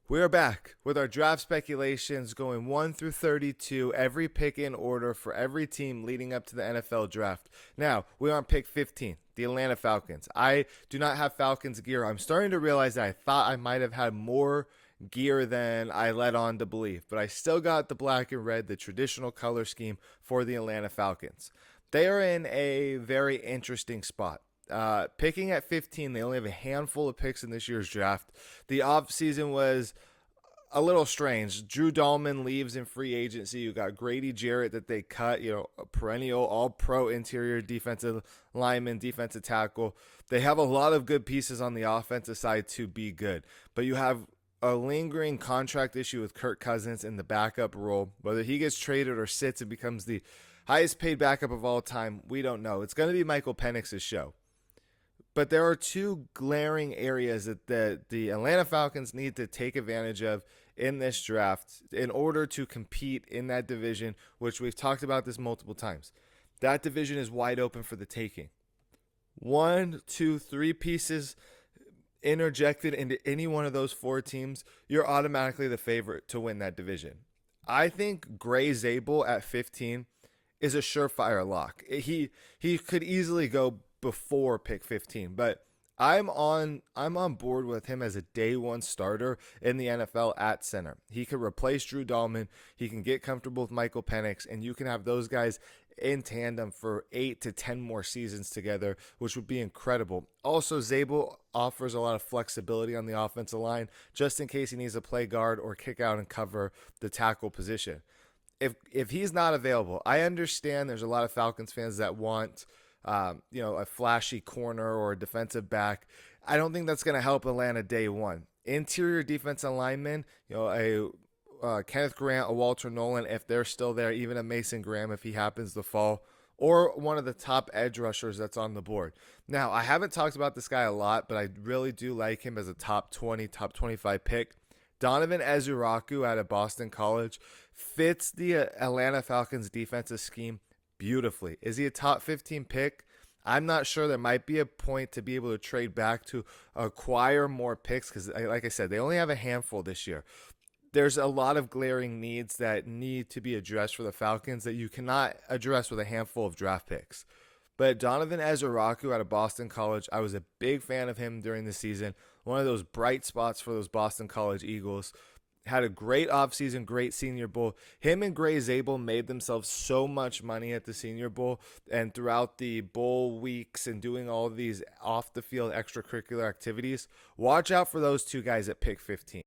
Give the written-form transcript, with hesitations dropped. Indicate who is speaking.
Speaker 1: We're back with our draft speculations going 1 through 32, every pick in order for every team leading up to the NFL draft. Now, we're on pick 15, the Atlanta Falcons. I do not have Falcons gear. I'm starting to realize that I thought I might have had more gear than I led on to believe, but I still got the black and red, the traditional color scheme for the Atlanta Falcons. They are in a very interesting spot. Picking at 15, they only have a handful of picks in this year's draft. The offseason was a little strange. Drew Dahlman leaves in free agency. You got Grady Jarrett that they cut, a perennial all-pro interior defensive lineman, defensive tackle. They have a lot of good pieces on the offensive side to be good, but you have a lingering contract issue with Kirk Cousins in the backup role. Whether he gets traded or sits and becomes the highest paid backup of all time, we don't know. It's going to be Michael Penix's show. But there are two glaring areas that the Atlanta Falcons need to take advantage of in this draft in order to compete in that division, which we've talked about this multiple times. That division is wide open for the taking. 1, 2, 3 pieces interjected into any one of those 4 teams, you're automatically the favorite to win that division. I think Gray Zabel at 15 is a surefire lock. He could easily go before pick 15, but I'm on board with him as a day one starter in the NFL at center. He can replace Drew Dahlman. He can get comfortable with Michael Penix, and you can have those guys in tandem for 8 to 10 more seasons together, which would be incredible. Also, Zabel offers a lot of flexibility on the offensive line, just in case he needs to play guard or kick out and cover the tackle position. If he's not available, I understand there's a lot of Falcons fans that want a flashy corner or a defensive back. I don't think that's going to help Atlanta day one. Interior defensive linemen, Kenneth Grant, a Walter Nolan, if they're still there, even a Mason Graham if he happens to fall, or one of the top edge rushers that's on the board. Now, I haven't talked about this guy a lot, but I really do like him as a top 20, top 25 pick. Donovan Ezeiruaku out of Boston College fits the Atlanta Falcons defensive scheme beautifully. Is he a top 15 pick? I'm not sure. There might be a point to be able to trade back to acquire more picks because, like I said, they only have a handful this year. There's a lot of glaring needs that need to be addressed for the Falcons that you cannot address with a handful of draft picks. But Donovan Ezeiruaku out of Boston College, I was a big fan of him during the season. One of those bright spots for those Boston College Eagles. Had a great offseason, great Senior Bowl. Him and Gray Zabel made themselves so much money at the Senior Bowl and throughout the bowl weeks and doing all of these off-the-field extracurricular activities. Watch out for those two guys at pick 15.